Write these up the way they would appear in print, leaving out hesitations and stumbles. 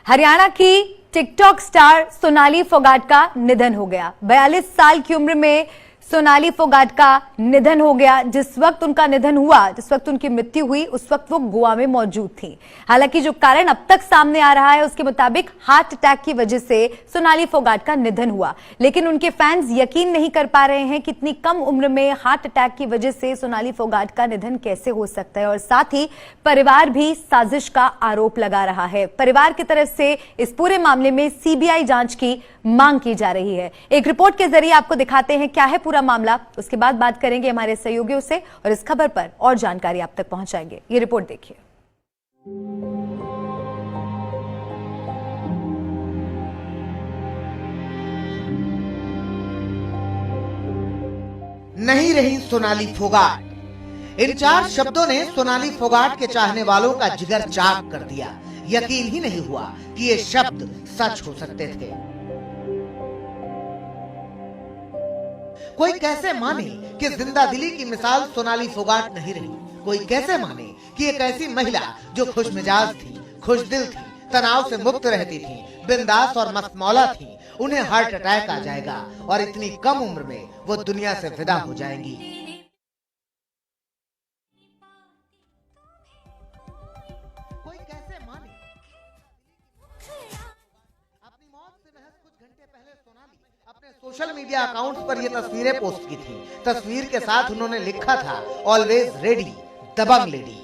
हरियाणा की TikTok star Sonali Phogat का निधन हो गया। 42 साल की उम्र में सोनाली फोगाट का निधन हो गया। जिस वक्त उनका निधन हुआ, जिस वक्त उनकी मृत्यु हुई, उस वक्त वो गोवा में मौजूद थी। हालांकि जो कारण अब तक सामने आ रहा है उसके मुताबिक हार्ट अटैक की वजह से सोनाली फोगाट का निधन हुआ, लेकिन उनके फैंस यकीन नहीं कर पा रहे हैं कि इतनी कम उम्र में हार्ट अटैक की वजह से सोनाली फोगाट का निधन कैसे हो सकता है। और साथ ही परिवार भी साजिश का आरोप लगा रहा है। परिवार की तरफ से इस पूरे मामले में सीबीआई जांच की मांग की जा रही है। एक रिपोर्ट के जरिए आपको दिखाते हैं क्या है पूरा मामला, उसके बाद बात करेंगे हमारे सहयोगियों से और इस खबर पर और जानकारी आप तक पहुंचाएंगे। ये रिपोर्ट देखिए। नहीं रही सोनाली फोगाट। इन 4 शब्दों ने सोनाली फोगाट के चाहने वालों का जिगर चाक कर दिया। यकीन ही नहीं हुआ कि ये शब्द सच हो सकते थे। कोई कैसे माने कि जिंदा दिली की मिसाल सोनाली फोगाट नहीं रही। कोई कैसे माने कि एक ऐसी महिला जो खुश मिजाज थी, खुश दिल थी, तनाव से मुक्त रहती थी, बिंदास और मस्तमौला थी, उन्हें हार्ट अटैक आ जाएगा और इतनी कम उम्र में वो दुनिया से विदा हो जाएंगी। कोई कैसे माने। अपनी मौत से महज कुछ घंटे पहले सोनाली अपने सोशल मीडिया अकाउंट्स पर ये तस्वीरें पोस्ट की थी। तस्वीर के साथ उन्होंने लिखा था, ऑलवेज रेडी, दबंग लेडी।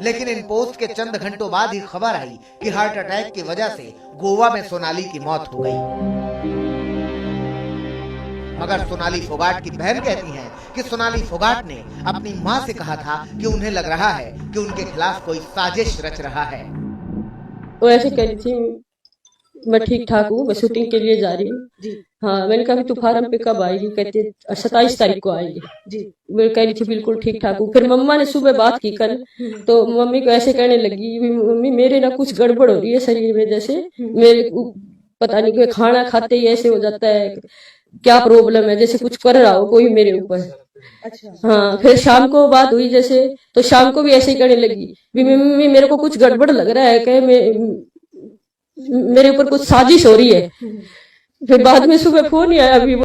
लेकिन इन पोस्ट के चंद घंटों बाद ही खबर आई कि हार्ट अटैक की वजह से गोवा में सोनाली की मौत हो गई। मगर सोनाली फोगाट की बहन कहती हैं कि सोनाली फोगाट ने अपनी मां से कहा था कि उन्हें लग रहा है कि उनके खिलाफ कोई साजिश रच रहा है। वो ऐसे कह रही थी, मैं ठीक ठाक हूँ, मैं शूटिंग के लिए जा रही हूँ। हाँ, मैंने कहा तू फार्म पे कब आएगी? कहते 27 तारीख को आएगी। मैं कह रही थी बिल्कुल ठीक ठाक हूँ। फिर मम्मा ने सुबह बात की कल, तो मम्मी को ऐसे कहने लगी, मम्मी मेरे ना कुछ गड़बड़ हो रही है शरीर में, जैसे मेरे पता नहीं कोई खाना खाते ही ऐसे हो जाता है, क्या प्रॉब्लम है, जैसे कुछ कर रहा हो कोई मेरे ऊपर। अच्छा। हाँ, फिर शाम को बात हुई जैसे, तो शाम को भी ऐसे ही कहने लगी, मम्मी मेरे को कुछ गड़बड़ लग रहा है, कहे मेरे ऊपर कुछ साजिश हो रही है। फिर बाद में सुबह फोन ही आया। अभी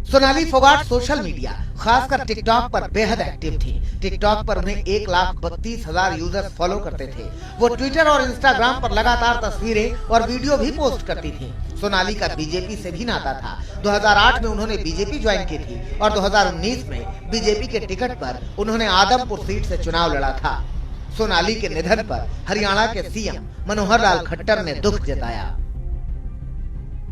सोनाली फोगाट सोशल मीडिया खासकर टिकटॉक पर बेहद एक्टिव थी। टिकटॉक पर उन्हें 1,32,000 यूजर्स फॉलो करते थे। वो ट्विटर और इंस्टाग्राम पर लगातार तस्वीरें और वीडियो भी पोस्ट करती थी। सोनाली का बीजेपी से भी नाता था। 2008 में उन्होंने बीजेपी ज्वाइन की थी और 2019 में बीजेपी के टिकट पर उन्होंने आदमपुर सीट से चुनाव लड़ा था। सोनाली के निधन पर हरियाणा के सीएम मनोहर लाल खट्टर ने दुख जताया।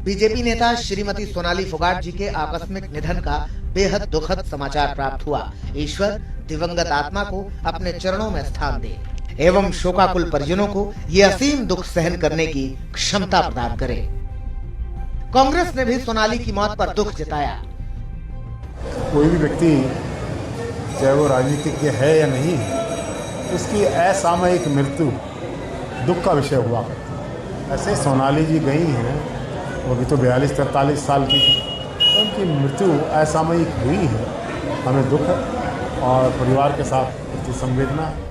बीजेपी नेता श्रीमती सोनाली फोगाट जी के आकस्मिक निधन का बेहद दुखद समाचार प्राप्त हुआ। ईश्वर दिवंगत आत्मा को अपने चरणों में स्थान दे एवं शोकाकुल परिजनों को ये असीम दुख सहन करने की क्षमता प्रदान करे। कांग्रेस ने भी सोनाली की मौत पर दुख जताया। कोई भी व्यक्ति चाहे वो राजनीतिज्ञ है या नहीं, उसकी असामयिक मृत्यु दुख का विषय हुआ। ऐसे सोनाली जी गई हैं, वो भी तो 42-43 साल की थी, तो उनकी मृत्यु असामयिक हुई है। हमें दुख और परिवार के साथ उसकी संवेदना है।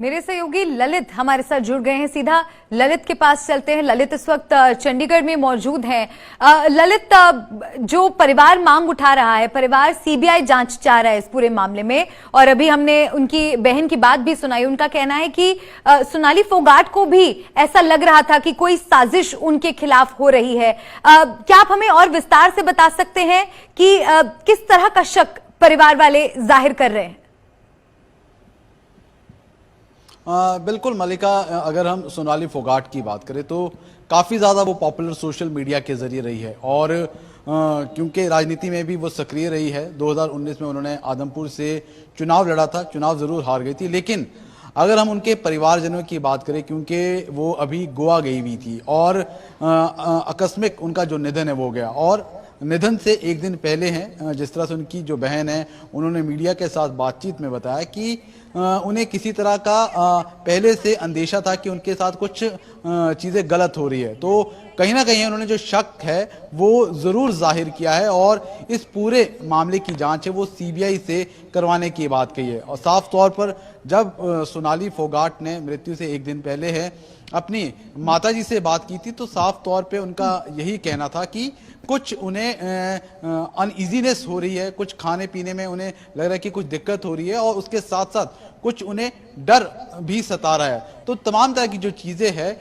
मेरे सहयोगी ललित हमारे साथ जुड़ गए हैं। सीधा ललित के पास चलते हैं। ललित इस वक्त चंडीगढ़ में मौजूद हैं। ललित, जो परिवार मांग उठा रहा है, परिवार सीबीआई जांच चाह रहा है इस पूरे मामले में, और अभी हमने उनकी बहन की बात भी सुनाई। उनका कहना है कि सोनाली फोगाट को भी ऐसा लग रहा था कि कोई साजिश उनके खिलाफ हो रही है। क्या आप हमें और विस्तार से बता सकते हैं कि किस तरह का शक परिवार वाले जाहिर कर रहे हैं? बिल्कुल मलिका, अगर हम सोनाली फोगाट की बात करें तो काफ़ी ज़्यादा वो पॉपुलर सोशल मीडिया के ज़रिए रही है और क्योंकि राजनीति में भी वो सक्रिय रही है। 2019 में उन्होंने आदमपुर से चुनाव लड़ा था, चुनाव ज़रूर हार गई थी, लेकिन अगर हम उनके परिवारजनों की बात करें, क्योंकि वो अभी गोवा गई हुई थी और आकस्मिक उनका जो निधन है वो गया, और निधन से एक दिन पहले हैं। जिस तरह से उनकी जो बहन है उन्होंने मीडिया के साथ बातचीत में बताया कि उन्हें किसी तरह का पहले से अंदेशा था कि उनके साथ कुछ चीज़ें गलत हो रही है, तो कहीं ना कहीं उन्होंने जो शक है वो ज़रूर जाहिर किया है और इस पूरे मामले की जांच है वो सीबीआई से करवाने की बात कही है। और साफ तौर पर जब सोनाली फोगाट ने मृत्यु से एक दिन पहले है अपनी माताजी से बात की थी तो साफ तौर पे उनका यही कहना था कि कुछ उन्हें अनइजीनेस हो रही है, कुछ खाने पीने में उन्हें लग रहा है कि कुछ दिक्कत हो रही है और उसके साथ साथ कुछ उन्हें डर भी सता रहा है। तो तमाम तरह की जो चीज़ें हैं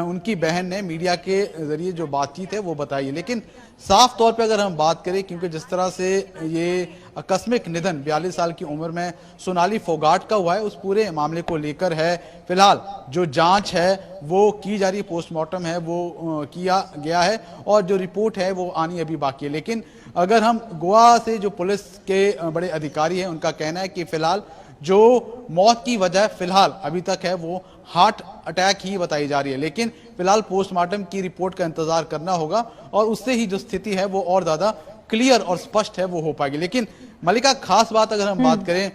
उनकी बहन ने मीडिया के जरिए जो बातचीत है वो बताई है। लेकिन साफ तौर पे अगर हम बात करें, क्योंकि जिस तरह से ये आकस्मिक निधन 42 साल की उम्र में सोनाली फोगाट का हुआ है, उस पूरे मामले को लेकर है फिलहाल जो जांच है वो की जा रही है, पोस्टमार्टम है वो किया गया है और जो रिपोर्ट है वो आनी अभी बाकी है। लेकिन अगर हम गोवा से जो पुलिस के बड़े अधिकारी हैं उनका कहना है कि फिलहाल जो मौत की वजह फिलहाल अभी तक है वो हार्ट अटैक ही बताई जा रही है, लेकिन फिलहाल पोस्टमार्टम की रिपोर्ट का इंतजार करना होगा और उससे ही जो स्थिति है वो और ज्यादा क्लियर और स्पष्ट है वो हो पाएगी। लेकिन मलिका, खास बात अगर हम बात करें,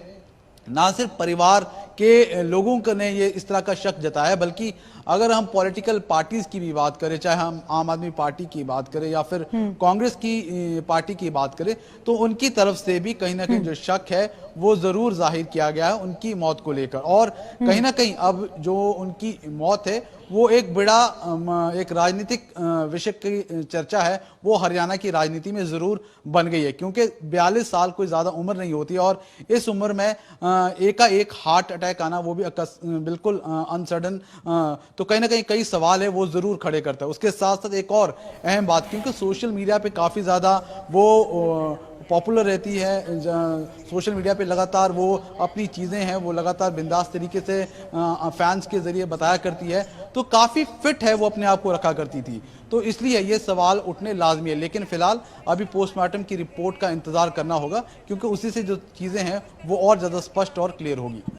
ना सिर्फ परिवार के लोगों ने ये इस तरह का शक जताया, बल्कि अगर हम पॉलिटिकल पार्टीज की भी बात करें, चाहे हम आम आदमी पार्टी की बात करें या फिर कांग्रेस की पार्टी की बात करें, तो उनकी तरफ से भी कहीं ना कहीं जो शक है वो जरूर जाहिर किया गया है उनकी मौत को लेकर। और कहीं ना कहीं अब जो उनकी मौत है वो एक बड़ा एक राजनीतिक विषय की चर्चा है वो हरियाणा की राजनीति में जरूर बन गई है, क्योंकि 42 साल कोई ज्यादा उम्र नहीं होती और इस उम्र में एकाएक हार्ट अटैक आना वो भी बिल्कुल अनसडन, तो कहीं ना कहीं कई सवाल है वो जरूर खड़े करता है। उसके साथ साथ एक और अहम बात, क्योंकि सोशल मीडिया पे काफी ज्यादा वो पॉपुलर रहती है, सोशल मीडिया पे लगातार वो अपनी चीज़ें हैं वो लगातार बिंदास तरीके से फैंस के जरिए बताया करती है, तो काफ़ी फिट है वो अपने आप को रखा करती थी, तो इसलिए ये सवाल उठने लाजमी है। लेकिन फिलहाल अभी पोस्टमार्टम की रिपोर्ट का इंतजार करना होगा, क्योंकि उसी से जो चीज़ें हैं वो और ज़्यादा स्पष्ट और क्लियर होगी।